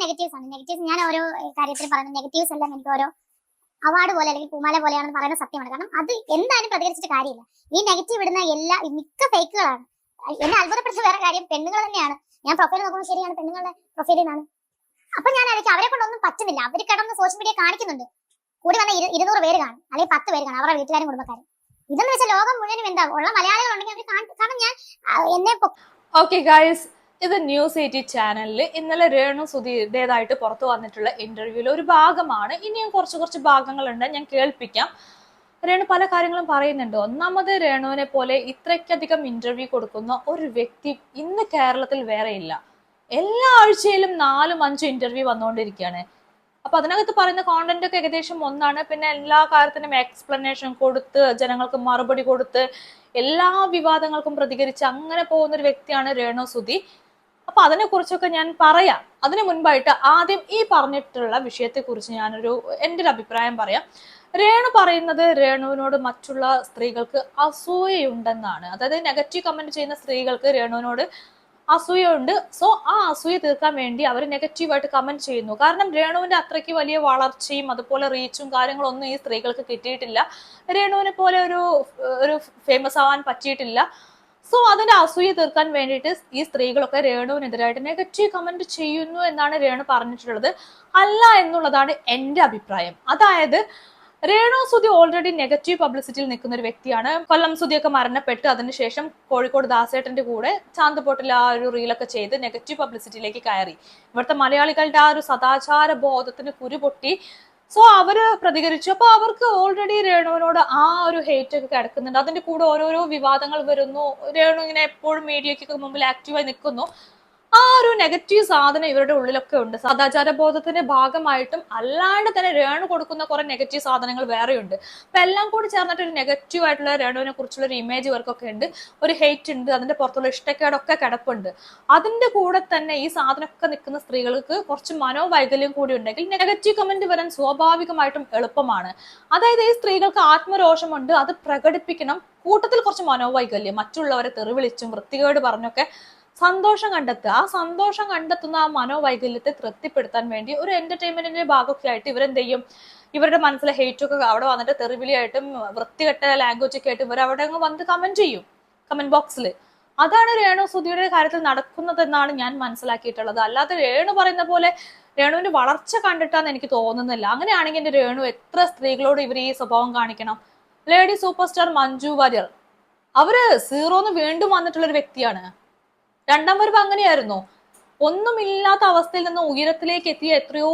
Negatives ആണ്. Negatives ഞാൻ ഓരോ കാര്യത്തിൽ പറയുന്നത് നെഗറ്റീവ്സ് എല്ലാം എനിക്ക് ഓരോ അവാർഡ് പോലെ അല്ലെങ്കിൽ പൂമാല പോലെയാണെന്ന് പറയുന്നത് സത്യമാണ്. കാരണം അത് എന്തായാലും പ്രതികരിച്ചിട്ട് കാര്യമില്ല. ഈ നെഗറ്റീവ് ഇടുന്ന എല്ലാ മിക്ക ഫേക്കുകളാണ്. എന്നെ അത്ഭുതപ്പെടുത്ത വേറെ കാര്യം പെണ്ണുങ്ങൾ തന്നെയാണ്. ഞാൻ പ്രൊഫൈൽ നോക്കുമ്പോൾ ശരിയാണ് പെണ്ണുങ്ങളുടെ പ്രൊഫൈലിൽ നിന്നാണ്. അപ്പൊ ഞാൻ ആയിരിക്കും അവരെ കൊണ്ടൊന്നും പറ്റുന്നില്ല. അവർ കിടന്ന് സോഷ്യൽ മീഡിയ കാണിക്കുന്നുണ്ട്. കൂടി വന്ന 200 പേര് കാണും, അല്ലെങ്കിൽ 10 പേര് കാണും, അവരുടെ വീട്ടുകാരും കുടുംബക്കാരും. ഇതെന്ന് വെച്ചാൽ ലോകം മുഴുവനും എന്താ ഉള്ള മലയാളികൾ ഉണ്ടെങ്കിൽ അവർ കാരണം ഞാൻ എന്നെ ഓക്കെ ഗൈസ്, ഇത് ന്യൂസ് 80 ചാനലിൽ ഇന്നലെ രേണു സുധിയുടേതായിട്ട് പുറത്തു വന്നിട്ടുള്ള ഇന്റർവ്യൂവിൽ ഒരു ഭാഗമാണ്. ഇനിയും കുറച്ച് ഭാഗങ്ങളുണ്ട്, ഞാൻ കേൾപ്പിക്കാം. രേണു പല കാര്യങ്ങളും പറയുന്നുണ്ട്. ഒന്നാമത്, രേണുവിനെ പോലെ ഇത്രയ്ക്കധികം ഇന്റർവ്യൂ കൊടുക്കുന്ന ഒരു വ്യക്തി ഇന്ന് കേരളത്തിൽ വേറെ ഇല്ല. എല്ലാ ആഴ്ചയിലും 4-5 ഇന്റർവ്യൂ വന്നുകൊണ്ടിരിക്കുകയാണ്. അപ്പൊ അതിനകത്ത് പറയുന്ന കോണ്ടന്റ് ഒക്കെ ഏകദേശം ഒന്നാണ്. പിന്നെ എല്ലാ കാര്യത്തിനും എക്സ്പ്ലനേഷൻ കൊടുത്ത് ജനങ്ങൾക്ക് മറുപടി കൊടുത്ത് എല്ലാ വിവാദങ്ങൾക്കും പ്രതികരിച്ച് അങ്ങനെ പോകുന്ന ഒരു വ്യക്തിയാണ് രേണു സുധി. അപ്പൊ അതിനെ കുറിച്ചൊക്കെ ഞാൻ പറയാം. അതിനു മുൻപായിട്ട് ആദ്യം ഈ പറഞ്ഞിട്ടുള്ള വിഷയത്തെ കുറിച്ച് എൻ്റെ ഒരു അഭിപ്രായം പറയാം. രേണു പറയുന്നത് രേണുവിനോട് മറ്റുള്ള സ്ത്രീകൾക്ക് അസൂയയുണ്ടെന്നാണ്. അതായത് നെഗറ്റീവ് കമന്റ് ചെയ്യുന്ന സ്ത്രീകൾക്ക് രേണുവിനോട് അസൂയുണ്ട്. സോ ആ അസൂയ തീർക്കാൻ വേണ്ടി അവർ നെഗറ്റീവായിട്ട് കമന്റ് ചെയ്യുന്നു. കാരണം രേണുവിന്റെ അത്രയ്ക്ക് വലിയ വളർച്ചയും അതുപോലെ റീച്ചും കാര്യങ്ങളൊന്നും ഈ സ്ത്രീകൾക്ക് കിട്ടിയിട്ടില്ല. രേണുവിനെ പോലെ ഒരു ഫേമസ് ആവാൻ പറ്റിയിട്ടില്ല. സോ അതിന്റെ അസൂയ തീർക്കാൻ വേണ്ടിയിട്ട് ഈ സ്ത്രീകളൊക്കെ രേണുവിനെതിരായിട്ട് നെഗറ്റീവ് കമന്റ് ചെയ്യുന്നു എന്നാണ് രേണു പറഞ്ഞിട്ടുള്ളത്. അല്ല എന്നുള്ളതാണ് എൻ്റെ അഭിപ്രായം. അതായത് രേണു സുധി ഓൾറെഡി നെഗറ്റീവ് പബ്ലിസിറ്റിയിൽ നിൽക്കുന്ന ഒരു വ്യക്തിയാണ്. കൊല്ലം സുധിയൊക്കെ മരണപ്പെട്ട് അതിനുശേഷം കോഴിക്കോട് ദാസേട്ടന്റെ കൂടെ ചാന്തുപോട്ടിൽ ആ ഒരു റീലൊക്കെ ചെയ്ത് നെഗറ്റീവ് പബ്ലിസിറ്റിയിലേക്ക് കയറി. ഇവിടുത്തെ മലയാളികളുടെ ആ ഒരു സദാചാര ബോധത്തിന് കുരുപൊട്ടി. സോ അവര് പ്രതികരിച്ചു. അപ്പൊ അവർക്ക് ഓൾറെഡി രേണുവിനോട് ആ ഒരു ഹേറ്റ് ഒക്കെ കിടക്കുന്നുണ്ട്. അതിന്റെ കൂടെ ഓരോരോ വിവാദങ്ങൾ വരുന്നു. രേണു ഇങ്ങനെ എപ്പോഴും മീഡിയയ്ക്ക് മുമ്പിൽ ആക്റ്റീവായി നിൽക്കുന്നു. ആ ഒരു നെഗറ്റീവ് സാധനം ഇവരുടെ ഉള്ളിലൊക്കെ ഉണ്ട്. സദാചാര ബോധത്തിന്റെ ഭാഗമായിട്ടും അല്ലാണ്ട് തന്നെ രേണു കൊടുക്കുന്ന കുറെ നെഗറ്റീവ് സാധനങ്ങൾ വേറെയുണ്ട്. അപ്പൊ എല്ലാം കൂടി ചേർന്നിട്ട് ഒരു നെഗറ്റീവ് ആയിട്ടുള്ള രേണുവിനെ കുറിച്ചുള്ള ഒരു ഇമേജ് ഇവർക്കൊക്കെ ഉണ്ട്. ഒരു ഹെയ്റ്റ് ഉണ്ട്. അതിന്റെ പുറത്തുള്ള ഇഷ്ടക്കേടൊക്കെ കിടപ്പുണ്ട്. അതിന്റെ കൂടെ തന്നെ ഈ സാധനമൊക്കെ നിൽക്കുന്ന സ്ത്രീകൾക്ക് കുറച്ച് മനോവൈകല്യം കൂടി ഉണ്ടെങ്കിൽ നെഗറ്റീവ് കമന്റ് വരാൻ സ്വാഭാവികമായിട്ടും എളുപ്പമാണ്. അതായത് ഈ സ്ത്രീകൾക്ക് ആത്മരോഷമുണ്ട്, അത് പ്രകടിപ്പിക്കണം. കൂട്ടത്തിൽ കുറച്ച് മനോവൈകല്യം, മറ്റുള്ളവരെ തെറിവിളിച്ചും വൃത്തികേട് പറഞ്ഞൊക്കെ സന്തോഷം കണ്ടെത്തുക. ആ സന്തോഷം കണ്ടെത്തുന്ന ആ മനോവൈകല്യത്തെ തൃപ്തിപ്പെടുത്താൻ വേണ്ടി ഒരു എന്റർടൈൻമെന്റിന്റെ ഭാഗമൊക്കെ ആയിട്ട് ഇവരെന്ത് ചെയ്യും, ഇവരുടെ മനസ്സിലെ ഹെയ്റ്റൊക്കെ അവിടെ വന്നിട്ട് തെറിവിളിയായിട്ടും വൃത്തികെട്ട ലാംഗ്വേജ് ഒക്കെ ആയിട്ട് ഇവർ അവിടെ അങ്ങ് വന്ന് കമന്റ് ചെയ്യും കമന്റ് ബോക്സിൽ. അതാണ് രേണു സുധിയുടെ കാര്യത്തിൽ നടക്കുന്നതെന്നാണ് ഞാൻ മനസ്സിലാക്കിയിട്ടുള്ളത്. അല്ലാതെ രേണു പറയുന്ന പോലെ രേണുവിന്റെ വളർച്ച കണ്ടിട്ടാന്ന് എനിക്ക് തോന്നുന്നില്ല. അങ്ങനെയാണെങ്കിൽ എന്റെ രേണു എത്ര സ്ത്രീകളോട് ഇവർ ഈ സ്വഭാവം കാണിക്കണം? Lady super star Manju Warrier, അവര് സീറോന്ന് വീണ്ടും വന്നിട്ടുള്ള ഒരു വ്യക്തിയാണ്. രണ്ടാം വരവ് അങ്ങനെയായിരുന്നു. ഒന്നുമില്ലാത്ത അവസ്ഥയിൽ നിന്ന് ഉയരത്തിലേക്ക് എത്തിയ എത്രയോ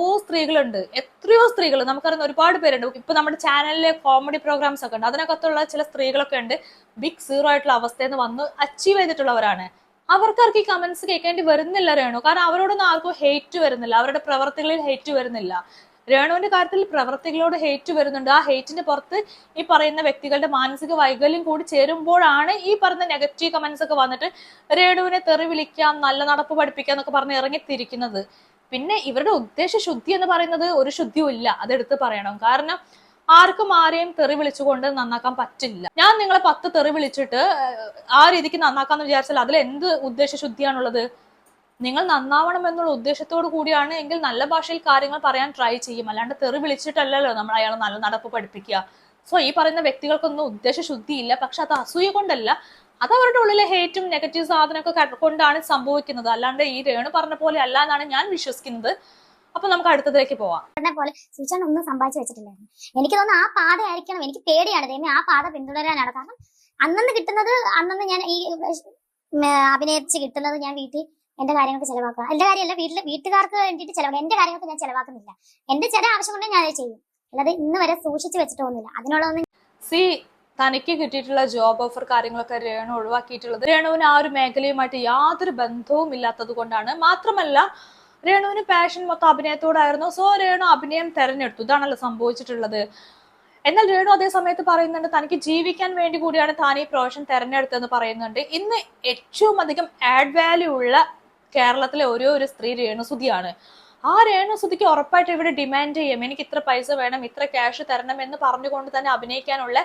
സ്ത്രീകൾ നമുക്കറിയുന്ന ഒരുപാട് പേരുണ്ട്. ഇപ്പൊ നമ്മുടെ ചാനലിലെ കോമഡി പ്രോഗ്രാംസ് ഒക്കെ ഉണ്ട്, അതിനകത്തുള്ള ചില സ്ത്രീകളൊക്കെ ഉണ്ട് ബിഗ് സീറോ ആയിട്ടുള്ള അവസ്ഥയിൽ നിന്ന് വന്ന് അച്ചീവ് ചെയ്തിട്ടുള്ളവരാണ്. അവർക്കാർക്ക് ഈ കമന്റ്സ് കേൾക്കേണ്ടി വരുന്നില്ല രേണു. കാരണം അവരോടൊന്നും ആർക്കും ഹെയ്റ്റ് വരുന്നില്ല, അവരുടെ പ്രവർത്തികളിൽ ഹെയ്റ്റ് വരുന്നില്ല. രേണുവിന്റെ കാര്യത്തിൽ പ്രവർത്തികളോട് ഹെയ്റ്റ് വരുന്നുണ്ട്. ആ ഹെയ്റ്റിന്റെ പുറത്ത് ഈ പറയുന്ന വ്യക്തികളുടെ മാനസിക വൈകല്യം കൂടി ചേരുമ്പോഴാണ് ഈ പറയുന്ന നെഗറ്റീവ് കമന്റ്സ് ഒക്കെ വന്നിട്ട് രേണുവിനെ തെറി വിളിക്കാം, നല്ല നടപ്പ് പഠിപ്പിക്കാം എന്നൊക്കെ പറഞ്ഞ് ഇറങ്ങിത്തിരിക്കുന്നത്. പിന്നെ ഇവരുടെ ഉദ്ദേശ ശുദ്ധി എന്ന് പറയുന്നത് ഒരു ശുദ്ധിയും ഇല്ല, അതെടുത്ത് പറയണം. കാരണം ആർക്കും ആരെയും തെറി വിളിച്ചുകൊണ്ട് നന്നാക്കാൻ പറ്റില്ല. ഞാൻ നിങ്ങളെ 10 തെറി വിളിച്ചിട്ട് ആ രീതിക്ക് നന്നാക്കാന്ന് വിചാരിച്ചാൽ അതിൽ എന്ത് ഉദ്ദേശ ശുദ്ധിയാണുള്ളത്? നിങ്ങൾ നന്നാവണം എന്നുള്ള ഉദ്ദേശത്തോടു കൂടിയാണ് എങ്കിൽ നല്ല ഭാഷയിൽ കാര്യങ്ങൾ പറയാൻ ട്രൈ ചെയ്യും. അല്ലാണ്ട് തെറി വിളിച്ചിട്ടല്ലല്ലോ നമ്മൾ അയാൾ നല്ല നടപ്പ് പഠിപ്പിക്കുക. സോ ഈ പറയുന്ന വ്യക്തികൾക്കൊന്നും ഉദ്ദേശ ശുദ്ധിയില്ല. പക്ഷെ അത് അസൂയ കൊണ്ടല്ല, അത് അവരുടെ ഉള്ളിലെ ഹേറ്റും നെഗറ്റീവ് സാധനമൊക്കെ കൊണ്ടാണ് സംഭവിക്കുന്നത്. അല്ലാണ്ട് ഈ രേണു പറഞ്ഞ പോലെ അല്ല എന്നാണ് ഞാൻ വിശ്വസിക്കുന്നത്. അപ്പൊ നമുക്ക് അടുത്തതിലേക്ക് പോവാം. പോലെ സുചാൻ ഒന്നും സമ്പാദിച്ചു വെച്ചിട്ടില്ലായിരുന്നു. എനിക്ക് തോന്നുന്നു ആ പാത ആയിരിക്കണം. എനിക്ക് പേടിയാണ് ദൈവമേ ആ പാത പിന്തുടരാനാണ്. കാരണം അന്നന്ന് കിട്ടുന്നത് അന്നന്ന് ഞാൻ ഈ അഭിനയിച്ച് കിട്ടുന്നത് ഞാൻ വീട്ടിൽ എന്റെ കാര്യങ്ങൾക്ക് ചെലവാക്കുക. എന്റെ കാര്യമല്ല, വീട്ടുകാർക്ക് വേണ്ടിയിട്ട് ചെലവാക്കുക. എന്റെ കാര്യങ്ങൾക്ക് ഞാൻ ചെലവാക്കുന്നില്ല. എന്റെ ചില ആവശ്യം കൊണ്ട് ഞാൻ അത് ചെയ്യും. അല്ലാതെ ഇന്ന് വരെ സൂക്ഷിച്ചു വെച്ചിട്ടൊന്നുമില്ല. അതിനുള്ളതൊന്നും തനിക്ക് കിട്ടിയിട്ടുള്ള ജോബ് ഓഫർ കാര്യങ്ങളൊക്കെ രേണു ഒഴിവാക്കിയിട്ടുള്ളത് രേണുവിന് ആ ഒരു മേഖലയുമായിട്ട് യാതൊരു ബന്ധവും ഇല്ലാത്തത് കൊണ്ടാണ്. മാത്രമല്ല രേണുവിന് പാഷൻ മൊത്തം അഭിനയത്തോടായിരുന്നു. സോ രേണു അഭിനയം തെരഞ്ഞെടുത്തു. ഇതാണല്ലോ സംഭവിച്ചിട്ടുള്ളത്. എന്നാൽ രേണു അതേ സമയത്ത് പറയുന്നുണ്ട് തനിക്ക് ജീവിക്കാൻ വേണ്ടി കൂടിയാണ് താൻ ഈ പ്രൊഫഷൻ തെരഞ്ഞെടുത്തതെന്ന് പറയുന്നുണ്ട്. ഇന്ന് ഏറ്റവും അധികം ആഡ് വാല്യൂ ഉള്ള കേരളത്തിലെ ഒരു സ്ത്രീ രേണുസുധിയാണ്. ആ രേണുസുധിക്ക് ഉറപ്പായിട്ട് ഇവിടെ ഡിമാൻഡ് ചെയ്യും, എനിക്ക് ഇത്ര പൈസ വേണം, ഇത്ര ക്യാഷ് തരണം എന്ന് പറഞ്ഞുകൊണ്ട് തന്നെ അഭിനയിക്കാനുള്ള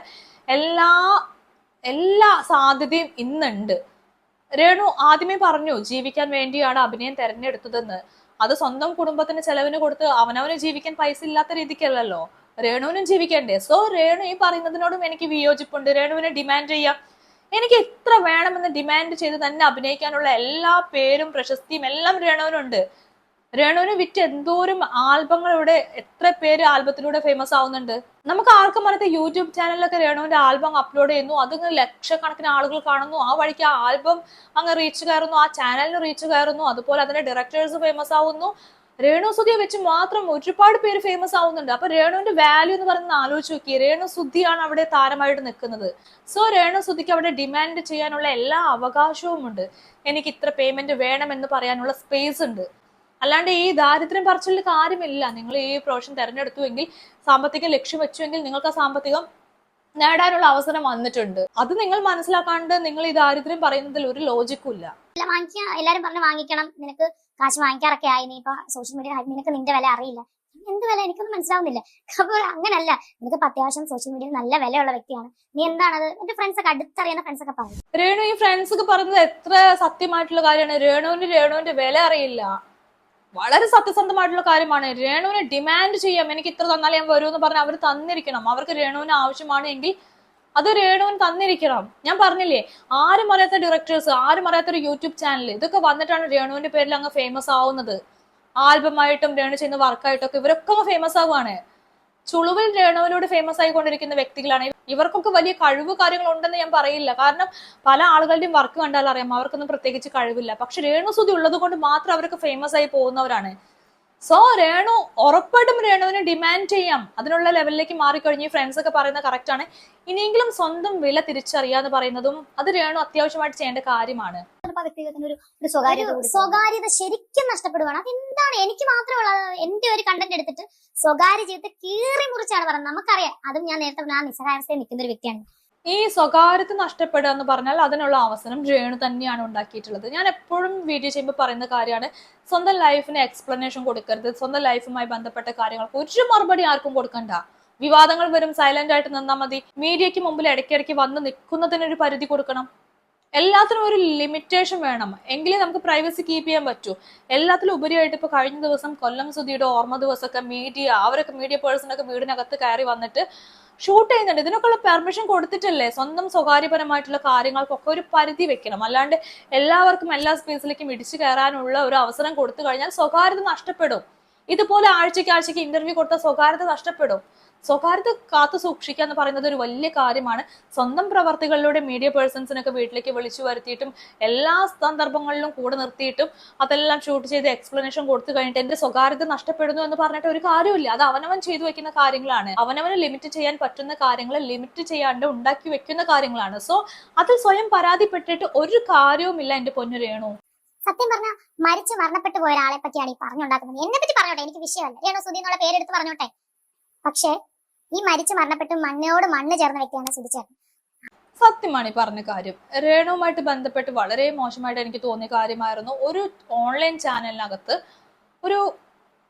എല്ലാ സാധ്യതയും ഇന്നുണ്ട്. രേണു ആദ്യമേ പറഞ്ഞു ജീവിക്കാൻ വേണ്ടിയാണ് അഭിനയം തെരഞ്ഞെടുത്തതെന്ന്. അത് സ്വന്തം കുടുംബത്തിന് ചെലവിന് കൊടുത്ത് അവനവന് ജീവിക്കാൻ പൈസ ഇല്ലാത്ത രീതിക്കല്ലല്ലോ, രേണുവിനും ജീവിക്കണ്ടേ. സോ രേണു ഈ പറയുന്നതിനോടും എനിക്ക് വിയോജിപ്പുണ്ട്. രേണുവിനെ ഡിമാൻഡ് ചെയ്യാം, എനിക്ക് ഇത്ര വേണമെന്ന് ഡിമാൻഡ് ചെയ്ത് തന്നെ അഭിനയിക്കാനുള്ള എല്ലാ പേരും പ്രശസ്തിയും എല്ലാം രേണുവിനുണ്ട്. രേണുവിന് വിറ്റ് എന്തോരം ആൽബങ്ങളിലൂടെ എത്ര പേര് ആൽബത്തിലൂടെ ഫേമസ് ആവുന്നുണ്ട്. നമുക്ക് ആർക്കും അറിയാത്ത യൂട്യൂബ് ചാനലിലൊക്കെ രേണുവിന്റെ ആൽബം അപ്ലോഡ് ചെയ്യുന്നു, അതിങ്ങനെ ലക്ഷക്കണക്കിന് ആളുകൾ കാണുന്നു, ആ വഴിക്ക് ആ ആൽബം അങ്ങ് റീച്ച് കയറുന്നു, ആ ചാനലിന് റീച്ച് കയറുന്നു, അതുപോലെ അതിന്റെ ഡയറക്ടേഴ്സ് ഫേമസ് ആവുന്നു. രേണു സുധിയെ വെച്ച് മാത്രം ഒരുപാട് പേര് ഫേമസ് ആവുന്നുണ്ട്. അപ്പൊ രേണുവിന്റെ വാല്യൂ എന്ന് പറയുന്നത് ആലോചിച്ച് നോക്കി, രേണു സുധിയാണ് അവിടെ താരമായിട്ട് നിൽക്കുന്നത്. സോ രേണു സുധിക്ക് അവിടെ ഡിമാൻഡ് ചെയ്യാനുള്ള എല്ലാ അവകാശവും ഉണ്ട്. എനിക്ക് ഇത്ര പേയ്മെന്റ് വേണമെന്ന് പറയാനുള്ള സ്പേസ് ഉണ്ട്. അല്ലാണ്ട് ഈ ദാരിദ്ര്യം പറച്ചിൽ കാര്യമില്ല. നിങ്ങൾ ഈ പ്രൊഫഷൻ തെരഞ്ഞെടുത്തുവെങ്കിൽ, സാമ്പത്തിക ലക്ഷ്യം വെച്ചുവെങ്കിൽ നിങ്ങൾക്ക് ആ സാമ്പത്തികം നേടാനുള്ള അവസരം വന്നിട്ടുണ്ട്. അത് നിങ്ങൾ മനസ്സിലാക്കാണ്ട് നിങ്ങൾ ഈ ദാരിദ്ര്യം പറയുന്നതിൽ ഒരു ലോജിക്കും ഇല്ല. വാങ്ങിക്കുക, എല്ലാരും പറഞ്ഞു വാങ്ങിക്കണം, നിനക്ക് കാശ് വാങ്ങിക്കാറൊക്കെ ആയി, നീ ഇപ്പൊ സോഷ്യൽ മീഡിയ നിനക്ക് നിന്റെ വില അറിയില്ല. എന്ത് വില എനിക്കൊന്നും മനസ്സിലാവുന്നില്ല. അപ്പോൾ അങ്ങനല്ല, നിനക്ക് അത്യാവശ്യം സോഷ്യൽ മീഡിയയിൽ നല്ല വിലയുള്ള വ്യക്തിയാണ്, നീ എന്താണത്? എന്റെ ഫ്രണ്ട്സ് ഒക്കെ, അടുത്തറിയുന്ന ഫ്രണ്ട്സ് ഒക്കെ പറയും. രേണു ഈ ഫ്രണ്ട്സ് ഒക്കെ പറയുന്നത് എത്ര സത്യമായിട്ടുള്ള കാര്യമാണ്. രേണുവിന്റെ വില അറിയില്ല, വളരെ സത്യസന്ധമായിട്ടുള്ള കാര്യമാണ്. രേണുവിനെ ഡിമാൻഡ് ചെയ്യാം, എനിക്ക് ഇത്ര തന്നാലേ ഞാൻ വരൂ എന്ന് പറഞ്ഞാൽ അവർ തന്നിരിക്കണം. അവർക്ക് രേണുവിന് ആവശ്യമാണ് എങ്കിൽ അത് രേണുവിന് തന്നിരിക്കണം. ഞാൻ പറഞ്ഞില്ലേ, ആരും അറിയാത്ത ഡയറക്ടേഴ്സ്, ആരും അറിയാത്ത ഒരു യൂട്യൂബ് ചാനൽ, ഇതൊക്കെ വന്നിട്ടാണ് രേണുവിന്റെ പേരിൽ അങ്ങ് ഫേമസ് ആവുന്നത്. ആൽബമായിട്ടും രേണു ചെയ്യുന്ന വർക്കായിട്ടും ഒക്കെ ഇവരൊക്കെ ഫേമസ് ആവുകയാണ്. ചുളുവിൽ രേണുവിലൂടെ ഫേമസ് ആയിക്കൊണ്ടിരിക്കുന്ന വ്യക്തികളാണ്. ഇവർക്കൊക്കെ വലിയ കഴിവ് കാര്യങ്ങൾ ഉണ്ടെന്ന് ഞാൻ പറയില്ല, കാരണം പല ആളുകളുടെയും വർക്ക് കണ്ടാൽ അറിയാം അവർക്കൊന്നും പ്രത്യേകിച്ച് കഴിവില്ല. പക്ഷെ രേണു സുധി ഉള്ളത് കൊണ്ട് മാത്രം അവർക്ക് ഫേമസ് ആയി പോകുന്നവരാണ്. സോ രേണു ഉറപ്പായിട്ടും രേണുവിനെ ഡിമാൻഡ് ചെയ്യാം. അതിനുള്ള ലെവലിലേക്ക് മാറിക്കഴിഞ്ഞ് ഫ്രണ്ട്സ് ഒക്കെ പറയുന്നത് കറക്റ്റ് ആണ്. ഇനിയെങ്കിലും സ്വന്തം വില തിരിച്ചറിയാന്ന് പറയുന്നതും അത് രേണു അത്യാവശ്യമായിട്ട് ചെയ്യേണ്ട കാര്യമാണ്. സ്വകാര്യത ശരിക്കും നഷ്ടപ്പെടുവാണ്. അതെന്താണ്? എനിക്ക് മാത്രമുള്ള എന്റെ ഒരു കണ്ടന്റ് എടുത്തിട്ട് സ്വകാര്യ ജീവിതത്തെ കീറി മുറിച്ചാണ് പറയുന്നത്. നമുക്കറിയാം, അതും ഞാൻ നേരത്തെ പറഞ്ഞ ആ നിസ്സഹായാവസ്ഥയിൽ നിൽക്കുന്ന ഒരു വ്യക്തിയാണ്. ഈ സ്വകാര്യത നഷ്ടപ്പെടുക എന്ന് പറഞ്ഞാൽ അതിനുള്ള അവസരം രേണു തന്നെയാണ് ഉണ്ടാക്കിയിട്ടുള്ളത്. ഞാൻ എപ്പോഴും വീഡിയോ ചെയ്യുമ്പോൾ പറയുന്ന കാര്യമാണ്, സ്വന്തം ലൈഫിന് എക്സ്പ്ലനേഷൻ കൊടുക്കരുത്. സ്വന്തം ലൈഫുമായി ബന്ധപ്പെട്ട കാര്യങ്ങൾക്ക് ഒരു മറുപടി ആർക്കും കൊടുക്കണ്ട. വിവാദങ്ങൾ വരും, സൈലന്റ് ആയിട്ട് നിന്നാൽ മതി. മീഡിയയ്ക്ക് മുമ്പിൽ ഇടയ്ക്കിടയ്ക്ക് വന്ന് നിൽക്കുന്നതിനൊരു പരിധി കൊടുക്കണം. എല്ലാത്തിനും ഒരു ലിമിറ്റേഷൻ വേണം, എങ്കിലേ നമുക്ക് പ്രൈവസി കീപ്പ് ചെയ്യാൻ പറ്റൂ. എല്ലാത്തിലും ഉപരിയായിട്ട് ഇപ്പൊ കഴിഞ്ഞ ദിവസം കൊല്ലം സുധിയുടെ ഓർമ്മ ദിവസമൊക്കെ അവരൊക്കെ മീഡിയ പേഴ്സണൊക്കെ വീടിനകത്ത് കയറി വന്നിട്ട് ഷൂട്ട് ചെയ്യുന്നുണ്ട്. ഇതിനൊക്കെയുള്ള പെർമിഷൻ കൊടുത്തിട്ടല്ലേ? സ്വന്തം സ്വകാര്യപരമായിട്ടുള്ള കാര്യങ്ങൾക്കൊക്കെ ഒരു പരിധി വെക്കണം. അല്ലാണ്ട് എല്ലാവർക്കും എല്ലാ സ്പേസിലേക്കും ഇടിച്ചു കയറാനുള്ള ഒരു അവസരം കൊടുത്തു കഴിഞ്ഞാൽ സ്വകാര്യത നഷ്ടപ്പെടും. ഇതുപോലെ ആഴ്ചയ്ക്ക് ഇന്റർവ്യൂ കൊടുത്ത സ്വകാര്യത നഷ്ടപ്പെടും. സ്വകാര്യത കാത്തു സൂക്ഷിക്കുക എന്ന് പറയുന്നത് ഒരു വലിയ കാര്യമാണ്. സ്വന്തം പ്രവർത്തികളിലൂടെ മീഡിയ പേഴ്സൺസിനൊക്കെ വീട്ടിലേക്ക് വിളിച്ചു വരുത്തിയിട്ടും എല്ലാ സന്ദർഭങ്ങളിലും കൂടെ നിർത്തിയിട്ടും അതെല്ലാം ഷൂട്ട് ചെയ്ത് എക്സ്പ്ലനേഷൻ കൊടുത്തു കഴിഞ്ഞിട്ട് എന്റെ സ്വകാര്യത നഷ്ടപ്പെടുന്നു എന്ന് പറഞ്ഞിട്ട് ഒരു കാര്യമില്ല. അത് അവനവൻ ചെയ്തു വെക്കുന്ന കാര്യങ്ങളാണ്. അവനവന് ലിമിറ്റ് ചെയ്യാൻ പറ്റുന്ന കാര്യങ്ങൾ ലിമിറ്റ് ചെയ്യാണ്ട് ഉണ്ടാക്കി വെക്കുന്ന കാര്യങ്ങളാണ്. സോ അതിൽ സ്വയം പരാതിപ്പെട്ടിട്ട് ഒരു കാര്യവുമില്ല എന്റെ പൊന്നു രേണു. സത്യം പറഞ്ഞ മരിച്ചു മരണപ്പെട്ടു പോയ ഒരാളെ പറ്റിയാണ് ഈ പറഞ്ഞുണ്ടാക്കുന്നത്. എന്നെ പറ്റി പറഞ്ഞോട്ടെ, എനിക്ക് വിഷയമല്ല. രേണു സുധി എന്നുള്ള പേരെടുത്ത് പറഞ്ഞോട്ടെ. പക്ഷെ ഈ മരിച്ചു മരണപ്പെട്ട് മണ്ണോട് മണ്ണ് ചേർന്ന വ്യക്തിയാണ് സുധിച്ചേട്ടൻ. സത്യമാണ് ഈ പറഞ്ഞ കാര്യം. രേണുവുമായിട്ട് ബന്ധപ്പെട്ട് വളരെ മോശമായിട്ട് എനിക്ക് തോന്നിയ കാര്യമായിരുന്നു, ഒരു ഓൺലൈൻ ചാനലിനകത്ത് ഒരു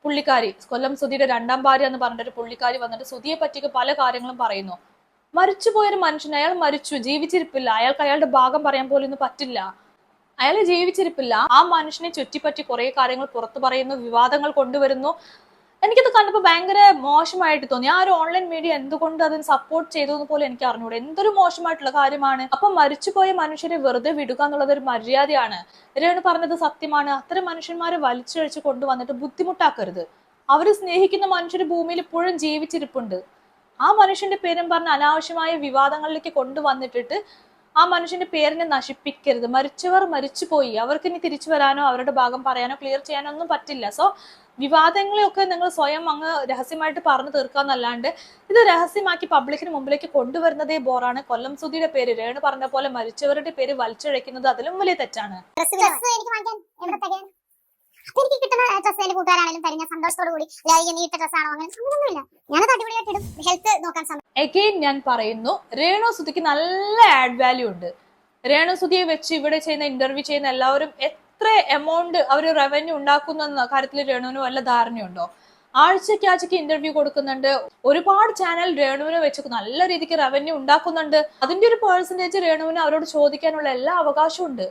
പുള്ളിക്കാരി, കൊല്ലം സുധിയുടെ രണ്ടാം ഭാര്യ എന്ന് പറഞ്ഞിട്ടൊരു പുള്ളിക്കാരി വന്നിട്ട് സുധിയെ പറ്റിയൊക്കെ പല കാര്യങ്ങളും പറയുന്നു. മരിച്ചുപോയൊരു മനുഷ്യൻ, അയാൾ മരിച്ചു, ജീവിച്ചിരിപ്പില്ല, അയാൾക്ക് അയാളുടെ ഭാഗം പറയാൻ പോലും ഒന്നും പറ്റില്ല, അയാൾ ജീവിച്ചിരിപ്പില്ല. ആ മനുഷ്യനെ ചുറ്റിപ്പറ്റി കുറെ കാര്യങ്ങൾ പുറത്തു പറയുന്നു, വിവാദങ്ങൾ കൊണ്ടുവരുന്നു. എനിക്കത് കണ്ടപ്പോൾ ഭയങ്കര മോശമായിട്ട് തോന്നി. ആ ഒരു ഓൺലൈൻ മീഡിയ എന്തുകൊണ്ട് അതിന് സപ്പോർട്ട് ചെയ്തു എന്ന് പോലും എനിക്ക് അറിഞ്ഞൂടെ. എന്തൊരു മോശമായിട്ടുള്ള കാര്യമാണ്. അപ്പൊ മരിച്ചുപോയ മനുഷ്യരെ വെറുതെ വിടുക എന്നുള്ളത് ഒരു മര്യാദയാണ്. രേണു പറഞ്ഞത് സത്യമാണ്. അത്തരം മനുഷ്യന്മാരെ വലിച്ചഴിച്ച് കൊണ്ടുവന്നിട്ട് ബുദ്ധിമുട്ടാക്കരുത്. അവര് സ്നേഹിക്കുന്ന മനുഷ്യർ ഭൂമിയിൽ ഇപ്പോഴും ജീവിച്ചിരിപ്പുണ്ട്. ആ മനുഷ്യന്റെ പേരും പറഞ്ഞ് അനാവശ്യമായ വിവാദങ്ങളിലേക്ക് കൊണ്ടുവന്നിട്ടിട്ട് ആ മനുഷ്യന്റെ പേരിനെ നശിപ്പിക്കരുത്. മരിച്ചവർ മരിച്ചുപോയി, അവർക്ക് ഇനി തിരിച്ചു വരാനോ അവരുടെ ഭാഗം പറയാനോ ക്ലിയർ ചെയ്യാനോ ഒന്നും പറ്റില്ല. സോ വിവാദങ്ങളെയൊക്കെ നിങ്ങൾ സ്വയം അങ്ങ് രഹസ്യമായിട്ട് പറഞ്ഞു തീർക്കാന്നല്ലാണ്ട് ഇത് രഹസ്യമാക്കി പബ്ലിക്കിന് മുമ്പിലേക്ക് കൊണ്ടുവരുന്നതേ ബോറാണ്. കൊല്ലം സുധിയുടെ പേര്, രേണു പറഞ്ഞ പോലെ മരിച്ചവരുടെ പേര് വലിച്ചിഴക്കുന്നത് അതിലും വലിയ തെറ്റാണ്. എനിക്ക് കിട്ടുന്ന ഡ്രസ്സ് എന്റെ കൂട്ടുകാരാണെങ്കിലും തരും, ഞാൻ സന്തോഷത്തോടു കൂടി. നീട്ട ഡ്രസ്സാണോ അങ്ങനെ അങ്ങനെയൊന്നുമില്ല, ഞാനത് അടിപൊളിയായിട്ട് ഇടും. ഹെൽത്ത് നോക്കാൻ സമയം. എഗെയിൻ ഞാൻ പറയുന്നു, രേണു സുധിക്ക് നല്ല ആഡ് വാല്യൂ ഉണ്ട്. രേണു സുധിയെ വെച്ച് ഇവിടെ ചെയ്യുന്ന ഇന്റർവ്യൂ ചെയ്യുന്ന എല്ലാവരും എത്ര എമൗണ്ട് അവർ റവന്യൂ ഉണ്ടാക്കുന്ന കാര്യത്തിൽ രേണുവിന് വല്ല ധാരണയുണ്ടോ? ആഴ്ചയ്ക്ക് ഇന്റർവ്യൂ കൊടുക്കുന്നുണ്ട്. ഒരുപാട് ചാനൽ രേണുവിനെ വെച്ച് നല്ല രീതിക്ക് റവന്യൂ ഉണ്ടാക്കുന്നുണ്ട്. അതിന്റെ ഒരു പേഴ്സൻറ്റേജ് രേണുവിന് അവരോട് ചോദിക്കാനുള്ള എല്ലാ അവകാശവും ഉണ്ട്.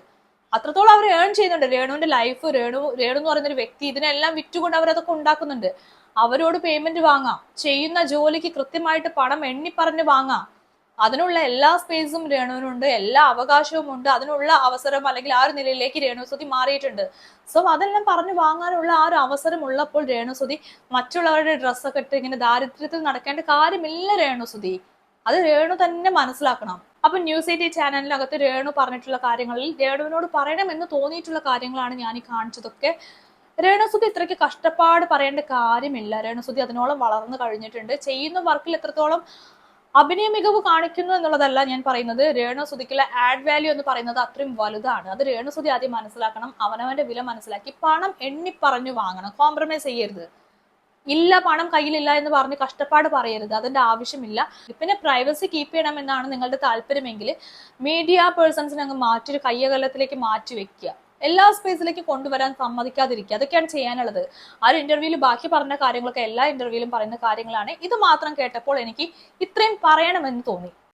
അത്രത്തോളം അവർ ഏൺ ചെയ്യുന്നുണ്ട്. രേണുവിന്റെ ലൈഫ്, രേണു എന്ന് പറയുന്ന ഒരു വ്യക്തി, ഇതിനെല്ലാം വിറ്റുകൊണ്ട് അവരതൊക്കെ ഉണ്ടാക്കുന്നുണ്ട്. അവരോട് പേയ്മെന്റ് വാങ്ങാം, ചെയ്യുന്ന ജോലിക്ക് കൃത്യമായിട്ട് പണം എണ്ണി പറഞ്ഞ് വാങ്ങാം. അതിനുള്ള എല്ലാ സ്പേസും രേണുവിനുണ്ട്, എല്ലാ അവകാശവും ഉണ്ട്. അതിനുള്ള അവസരം അല്ലെങ്കിൽ ആ ഒരു നിലയിലേക്ക് രേണുസുതി മാറിയിട്ടുണ്ട്. സോ അതെല്ലാം പറഞ്ഞു വാങ്ങാനുള്ള ആ ഒരു അവസരം ഉള്ളപ്പോൾ രേണുസുതി മറ്റുള്ളവരുടെ ഡ്രസ്സൊക്കെ ഇട്ട് ഇങ്ങനെ ദാരിദ്ര്യത്തിൽ നടക്കേണ്ട കാര്യമില്ല രേണുസുതി. അത് രേണു തന്നെ മനസ്സിലാക്കണം. അപ്പൊ ന്യൂസ് 18 ചാനലിനകത്ത് രേണു പറഞ്ഞിട്ടുള്ള കാര്യങ്ങളിൽ രേണുവിനോട് പറയണമെന്ന് തോന്നിയിട്ടുള്ള കാര്യങ്ങളാണ് ഞാൻ ഈ കാണിച്ചതൊക്കെ. രേണുസുതി ഇത്രയ്ക്ക് കഷ്ടപ്പാട് പറയേണ്ട കാര്യമില്ല. രേണുസുതി അതിനോളം വളർന്നു കഴിഞ്ഞിട്ടുണ്ട്. ചെയ്യുന്ന വർക്കിൽ എത്രത്തോളം അഭിനയ മികവ് കാണിക്കുന്നു എന്നുള്ളതല്ല ഞാൻ പറയുന്നത്. രേണുസുതിക്കുള്ള ആഡ് വാല്യൂ എന്ന് പറയുന്നത് അത്രയും വലുതാണ്. അത് രേണുസുതി ആദ്യം മനസ്സിലാക്കണം. അവനവന്റെ വില മനസ്സിലാക്കി പണം എണ്ണി പറഞ്ഞു വാങ്ങണം. കോംപ്രമൈസ് ചെയ്യരുത്. ഇല്ല, പണം കയ്യിലില്ല എന്ന് പറഞ്ഞ് കഷ്ടപ്പാട് പറയരുത്. അതിന്റെ ആവശ്യമില്ല. പിന്നെ പ്രൈവസി കീപ്പ് ചെയ്യണം എന്നാണ് നിങ്ങളുടെ താല്പര്യമെങ്കിൽ മീഡിയ പേഴ്സൺസിനെ അങ്ങ് മാറ്റി കയ്യകലത്തിലേക്ക് മാറ്റി വെക്കുക. എല്ലാ സ്പേസിലേക്ക് കൊണ്ടുവരാൻ സമ്മതിക്കാതിരിക്കുക. അതൊക്കെയാണ് ചെയ്യാനുള്ളത്. ആ ഒരു ഇന്റർവ്യൂവിൽ ബാക്കി പറഞ്ഞ കാര്യങ്ങളൊക്കെ എല്ലാ ഇന്റർവ്യൂവിലും പറയുന്ന കാര്യങ്ങളാണ്. ഇത് മാത്രം കേട്ടപ്പോൾ എനിക്ക് ഇത്രയും പറയണമെന്ന് തോന്നി.